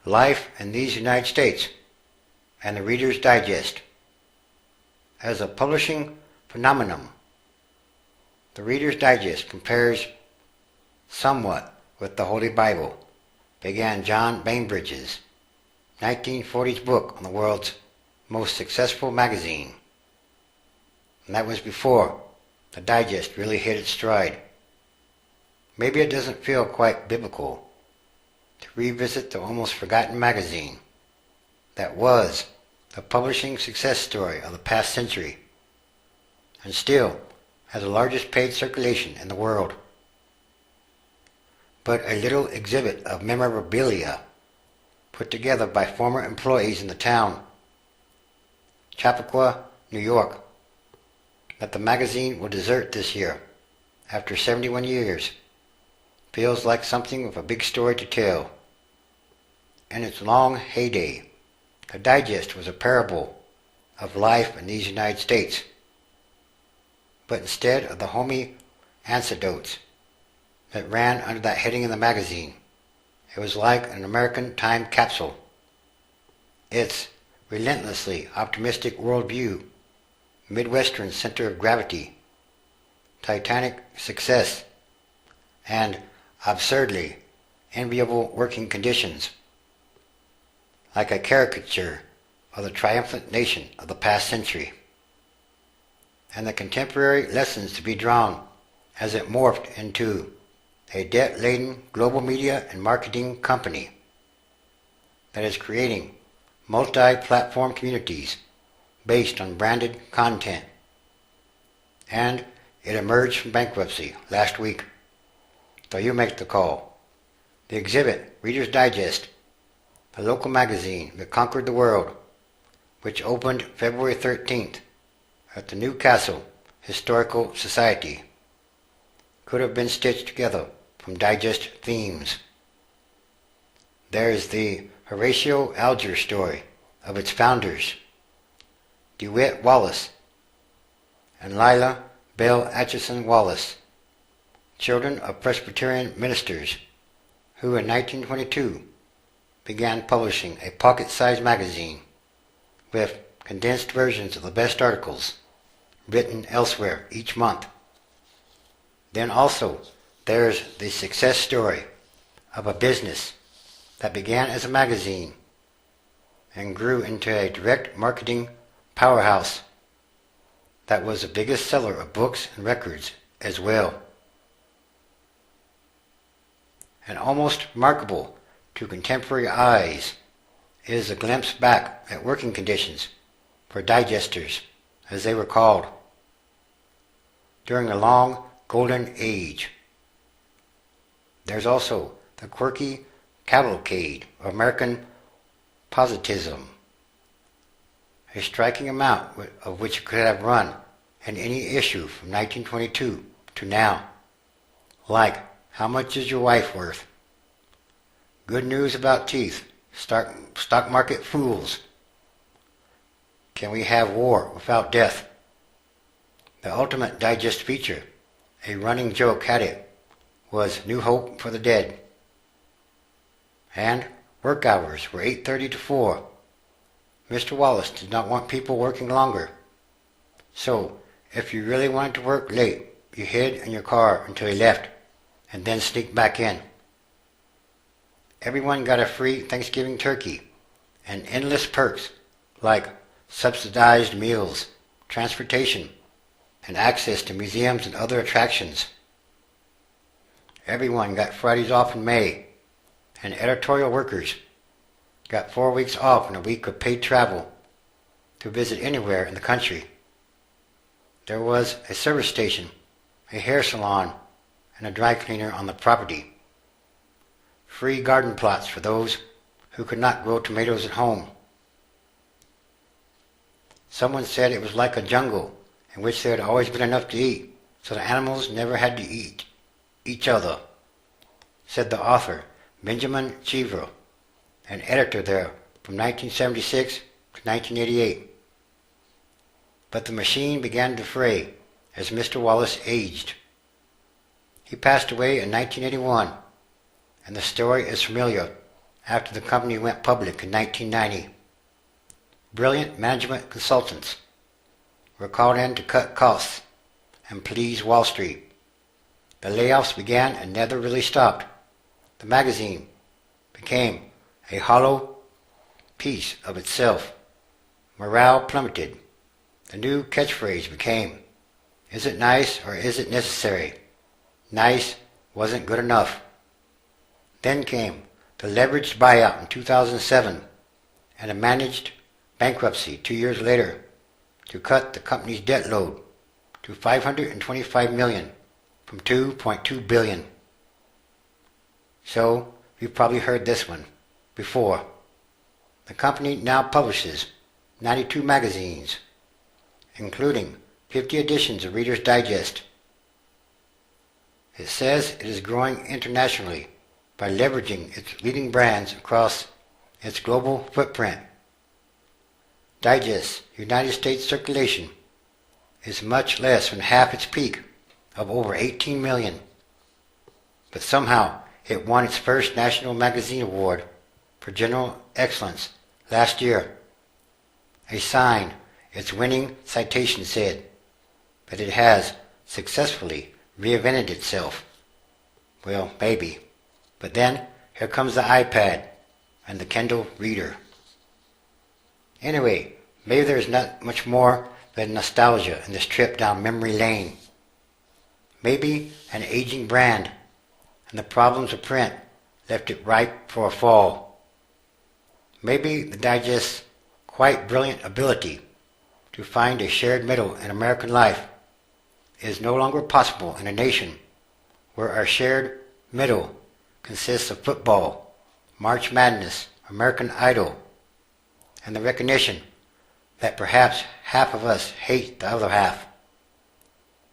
Life in these United States, and the Reader's Digest. As a publishing phenomenon, the Reader's Digest compares somewhat with the Holy Bible, began John Bainbridge's 1940s book on the world's most successful magazine. And that was before the Digest really hit its stride. Maybe it doesn't feel quite biblical to revisit the almost forgotten magazine that was the publishing success story of the past century, and still has the largest paid circulation in the world. But a little exhibit of memorabilia put together by former employees in the town, Chappaqua, New York, that the magazine will desert this year after 71 years, feels like something with a big story to tell. In its long heyday, the Digest was a parable of life in these United States. But instead of the homey anecdotes that ran under that heading in the magazine, it was like an American time capsule. Its relentlessly optimistic worldview, Midwestern center of gravity, titanic success, and absurdly enviable working conditions, like a caricature of the triumphant nation of the past century, and the contemporary lessons to be drawn as it morphed into a debt-laden global media and marketing company that is creating multi-platform communities based on branded content. And it emerged from bankruptcy last week. So you make the call. The exhibit, Reader's Digest, the local magazine that conquered the world, which opened February 13th at the Newcastle Historical Society, could have been stitched together from Digest themes. There is the Horatio Alger story of its founders, DeWitt Wallace and Lila Bell Atchison Wallace, children of Presbyterian ministers who in 1922 began publishing a pocket-sized magazine with condensed versions of the best articles written elsewhere each month. Then also there's the success story of a business that began as a magazine and grew into a direct marketing powerhouse that was the biggest seller of books and records as well. And almost remarkable to contemporary eyes is a glimpse back at working conditions for digesters, as they were called, during the long golden age. There's also the quirky cavalcade of American positivism, a striking amount of which could have run in any issue from 1922 to now, like How Much Is Your Wife Worth? Good News About Teeth, Stock Market Fools, Can We Have War Without Death? The ultimate digest feature, a running joke had it, was New Hope for the Dead. And work hours were 8:30 to 4. Mr. Wallace did not want people working longer. So, if you really wanted to work late, you hid in your car until he left, and then sneaked back in. Everyone got a free Thanksgiving turkey, and endless perks like subsidized meals, transportation, and access to museums and other attractions. Everyone got Fridays off in May, and editorial workers got 4 weeks off and a week of paid travel to visit anywhere in the country. There was a service station, a hair salon, and a dry cleaner on the property. Free garden plots for those who could not grow tomatoes at home. Someone said it was like a jungle in which there had always been enough to eat, so the animals never had to eat each other, said the author Benjamin Cheever, an editor there from 1976 to 1988. But the machine began to fray as Mr. Wallace aged. He passed away in 1981, and the story is familiar after the company went public in 1990. Brilliant management consultants were called in to cut costs and please Wall Street. The layoffs began and never really stopped. The magazine became a hollow piece of itself. Morale plummeted. The new catchphrase became, "Is it nice or is it necessary?" Nice wasn't good enough. Then came the leveraged buyout in 2007 and a managed bankruptcy 2 years later to cut the company's debt load to $525 million from $2.2 billion. So, you've probably heard this one before. The company now publishes 92 magazines, including 50 editions of Reader's Digest. It says it is growing internationally by leveraging its leading brands across its global footprint. Digest's United States circulation is much less than half its peak of over 18 million. But somehow it won its first National Magazine Award for General Excellence last year. A sign its winning citation said that it has successfully reinvented itself. Well, maybe. But then here comes the iPad and the Kindle Reader. Anyway, maybe there's not much more than nostalgia in this trip down memory lane. Maybe an aging brand and the problems of print left it ripe for a fall. Maybe the Digest's quite brilliant ability to find a shared middle in American life is no longer possible in a nation where our shared middle consists of football, March Madness, American Idol, and the recognition that perhaps half of us hate the other half.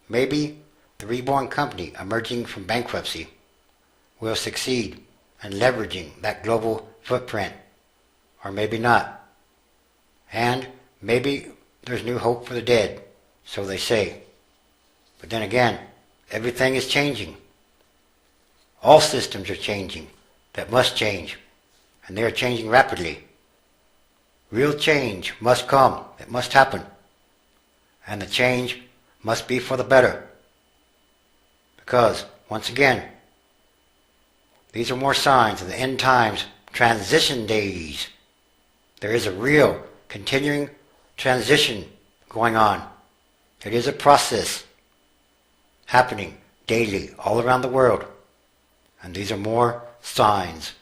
Maybe the reborn company emerging from bankruptcy will succeed in leveraging that global footprint, or maybe not. And maybe there's new hope for the dead, so they say. But then again, everything is changing. All systems are changing that must change, and they are changing rapidly. Real change must come, it must happen, and the change must be for the better. Because, once again, these are more signs of the end times transition days. There is a real continuing transition going on. It is a process happening daily all around the world. And these are more signs